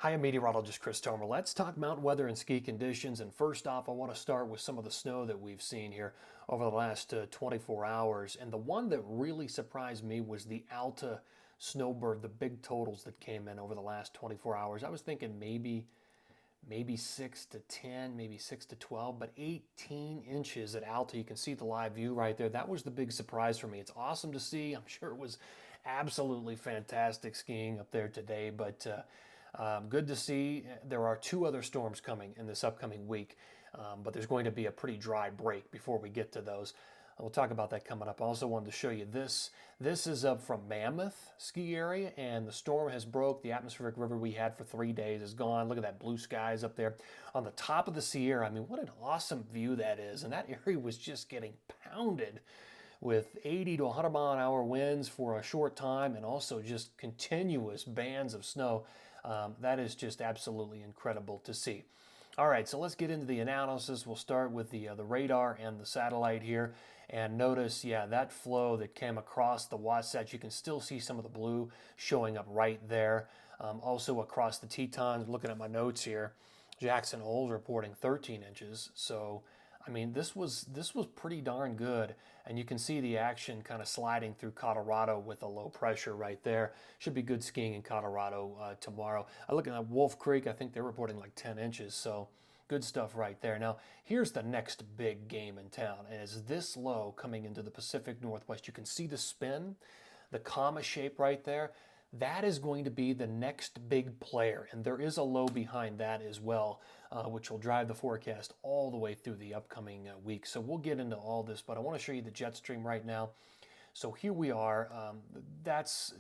Hi, I'm Meteorologist Chris Tomer. Let's talk mountain weather and ski conditions. And first off, I want to start with some of the snow that we've seen here over the last 24 hours. And the one that really surprised me was the Alta snowbird, the big totals that came in over the last 24 hours. I was thinking maybe 6 to 10, maybe 6 to 12, but 18 inches at Alta. You can see the live view right there. That was the big surprise for me. It's awesome to see. I'm sure it was absolutely fantastic skiing up there today, but good to see. There are two other storms coming in this upcoming week, but there's going to be a pretty dry break before we get to those. We'll talk about that coming up. I also wanted to show you this. This is up from Mammoth ski area, and the storm has broke. The atmospheric river we had for 3 days is gone. Look at that blue skies up there on the top of the Sierra. I mean, what an awesome view that is. And that area was just getting pounded with 80 to 100 mile an hour winds for a short time, and also just continuous bands of snow. That is just absolutely incredible to see. All right, so let's get into the analysis. We'll start with the radar and the satellite here. And notice, yeah, that flow that came across the Wasatch, you can still see some of the blue showing up right there. Also across the Tetons, looking at my notes here, Jackson Hole's reporting 13 inches. So, I mean, this was pretty darn good. And you can see the action kind of sliding through Colorado with a low pressure right there. Should be good skiing in Colorado tomorrow. I look at Wolf Creek, I think they're reporting like 10 inches. So good stuff right there. Now, here's the next big game in town. And it's this low coming into the Pacific Northwest. You can see the spin, the comma shape right there. That is going to be the next big player. And there is a low behind that as well, which will drive the forecast all the way through the upcoming week. So we'll get into all this, but I want to show you the jet stream right now. So here we are.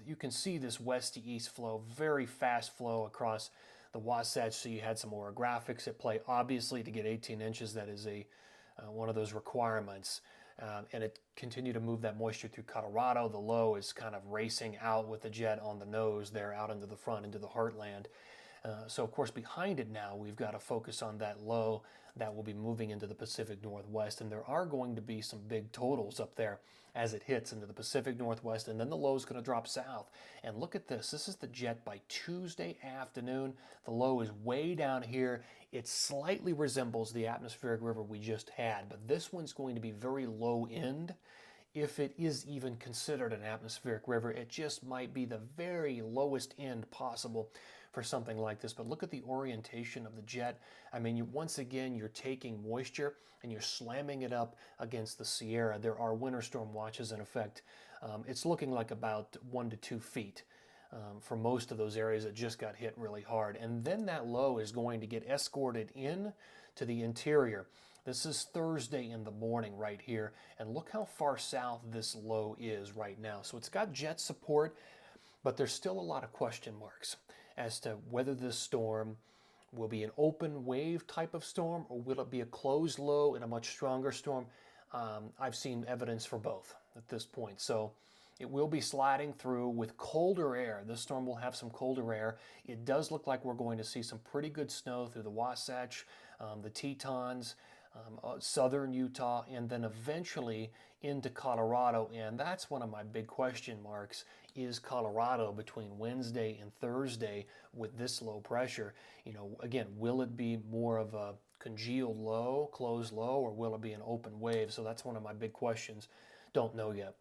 You can see this west to east flow, very fast flow across the Wasatch. So you had some orographics at play. Obviously, to get 18 inches, that is one of those requirements. And it continued to move that moisture through Colorado. The low is kind of racing out with the jet on the nose there, out into the front, into the heartland. So of course behind it now we've got to focus on that low that will be moving into the Pacific Northwest, and there are going to be some big totals up there as it hits into the Pacific Northwest, and then the low is going to drop south. And look at this. This is the jet by Tuesday afternoon. The low is way down here. It slightly resembles the atmospheric river we just had, but this one's going to be very low end. If it is even considered an atmospheric river, it just might be the very lowest end possible for something like this. But look at the orientation of the jet. I mean, once again, you're taking moisture and you're slamming it up against the Sierra. There are winter storm watches in effect. It's looking like about 1 to 2 feet. For most of those areas that just got hit really hard. And then that low is going to get escorted in to the interior. This is Thursday in the morning right here, and look how far south this low is right now. So it's got jet support, but there's still a lot of question marks as to whether this storm will be an open wave type of storm, or will it be a closed low and a much stronger storm. I've seen evidence for both at this point. So it will be sliding through with colder air. This storm will have some colder air. It does look like we're going to see some pretty good snow through the Wasatch, the Tetons, southern Utah, and then eventually into Colorado. And that's one of my big question marks, is Colorado between Wednesday and Thursday with this low pressure. You know, again, will it be more of a congealed low, closed low, or will it be an open wave? So that's one of my big questions. Don't know yet.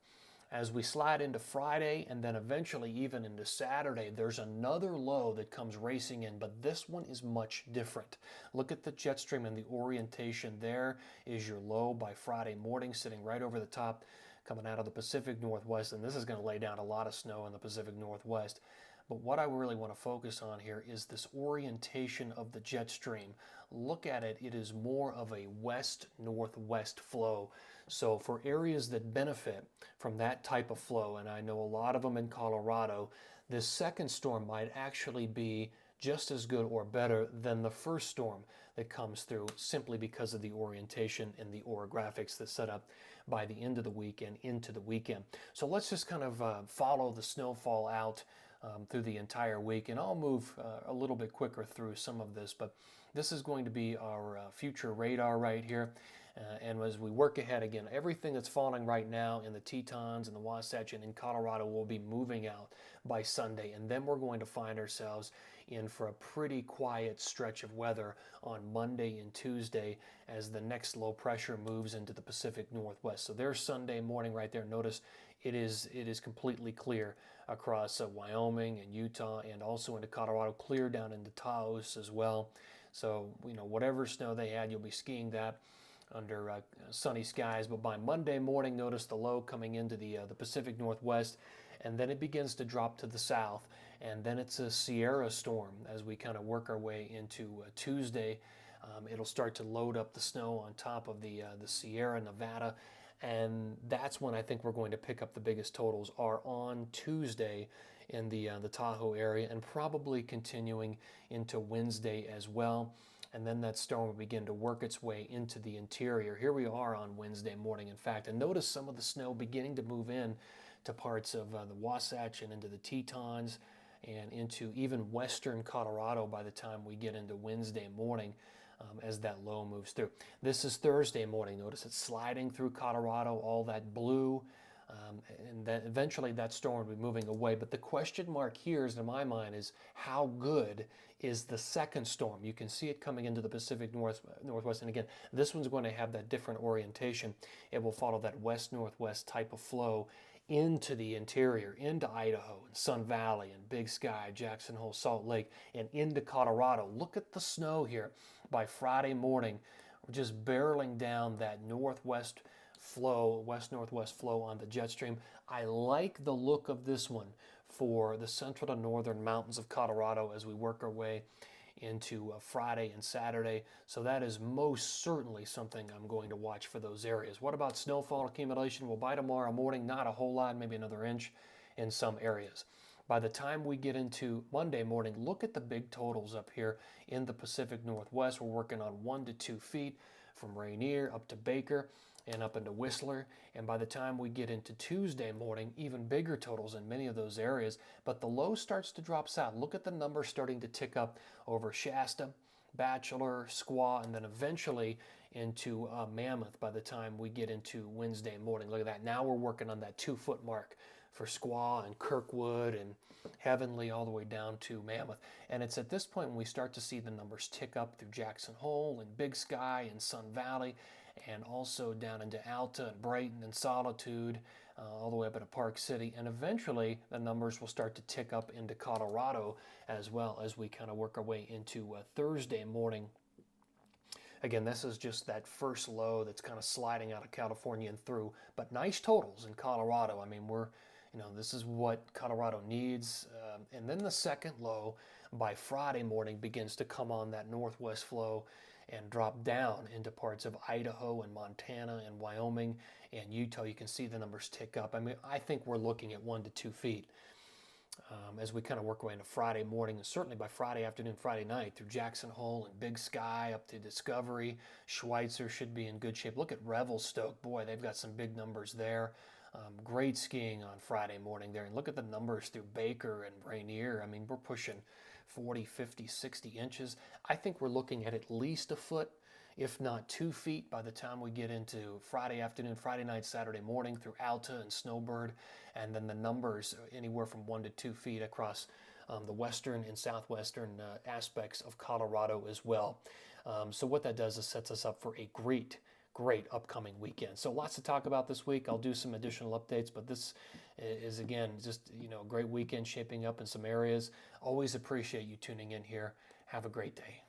As we slide into Friday and then eventually even into Saturday, there's another low that comes racing in, but this one is much different. Look at the jet stream and the orientation. There is your low by Friday morning, sitting right over the top, coming out of the Pacific Northwest, and this is going to lay down a lot of snow in the Pacific Northwest. But what I really want to focus on here is this orientation of the jet stream. Look at it. It is more of a west-northwest flow. So for areas that benefit from that type of flow, and I know a lot of them in Colorado, this second storm might actually be just as good or better than the first storm that comes through, simply because of the orientation and the orographics that set up by the end of the week and into the weekend. So let's just kind of follow the snowfall out through the entire week, and I'll move a little bit quicker through some of this, but this is going to be our future radar right here. And as we work ahead again, everything that's falling right now in the Tetons and the Wasatch and in Colorado will be moving out by Sunday. And then we're going to find ourselves in for a pretty quiet stretch of weather on Monday and Tuesday as the next low pressure moves into the Pacific Northwest. So there's Sunday morning right there. Notice it is completely clear across Wyoming and Utah and also into Colorado, clear down into Taos as well. So, whatever snow they had, you'll be skiing that under sunny skies. But by Monday morning, notice the low coming into the Pacific Northwest, and then it begins to drop to the south. And then it's a Sierra storm as we kind of work our way into Tuesday. It'll start to load up the snow on top of the Sierra Nevada, and that's when I think we're going to pick up the biggest totals are on Tuesday in the Tahoe area, and probably continuing into Wednesday as well. And then that storm will begin to work its way into the interior. Here we are on Wednesday morning, in fact, and notice some of the snow beginning to move in to parts of the Wasatch and into the Tetons and into even western Colorado by the time we get into Wednesday morning as that low moves through. This is Thursday morning. Notice it's sliding through Colorado, all that blue, and then eventually that storm will be moving away. But the question mark here is, in my mind, is how good is the second storm? You can see it coming into the Pacific Northwest. And again, this one's going to have that different orientation. It will follow that west-northwest type of flow into the interior, into Idaho and Sun Valley and Big Sky, Jackson Hole, Salt Lake, and into Colorado. Look at the snow here. By Friday morning, we're just barreling down that northwest flow, west-northwest flow on the jet stream. I like the look of this one for the central to northern mountains of Colorado as we work our way into Friday and Saturday. So that is most certainly something I'm going to watch for those areas. What about snowfall accumulation? Well, by tomorrow morning, not a whole lot, maybe another inch in some areas. By the time we get into Monday morning, look at the big totals up here in the Pacific Northwest. We're working on 1 to 2 feet from Rainier up to Baker and up into Whistler. And by the time we get into Tuesday morning, even bigger totals in many of those areas. But the low starts to drop south. Look at the numbers starting to tick up over Shasta, Bachelor, Squaw, and then eventually into Mammoth by the time we get into Wednesday morning. Look at that. Now we're working on that 2-foot mark for Squaw and Kirkwood and Heavenly all the way down to Mammoth. And it's at this point when we start to see the numbers tick up through Jackson Hole and Big Sky and Sun Valley, and also down into Alta and Brighton and Solitude, all the way up into Park City. And eventually the numbers will start to tick up into Colorado as well as we kind of work our way into Thursday morning. Again, this is just that first low that's kind of sliding out of California and through, but nice totals in Colorado. I mean, this is what Colorado needs. And then the second low by Friday morning begins to come on that northwest flow and drop down into parts of Idaho and Montana and Wyoming and Utah. You can see the numbers tick up. I mean, I think we're looking at 1 to 2 feet as we kind of work our way into Friday morning, and certainly by Friday afternoon, Friday night, through Jackson Hole and Big Sky up to Discovery. Schweitzer should be in good shape. Look at Revelstoke. Boy, they've got some big numbers there. Great skiing on Friday morning there. And look at the numbers through Baker and Rainier. I mean, we're pushing 40, 50, 60 inches. I think we're looking at least a foot, if not 2 feet, by the time we get into Friday afternoon, Friday night, Saturday morning through Alta and Snowbird. And then the numbers anywhere from 1 to 2 feet across the western and southwestern aspects of Colorado as well. So what that does is sets us up for a great upcoming weekend. So lots to talk about this week. I'll do some additional updates, but this is, again, just a great weekend shaping up in some areas. Always appreciate you tuning in here. Have a great day.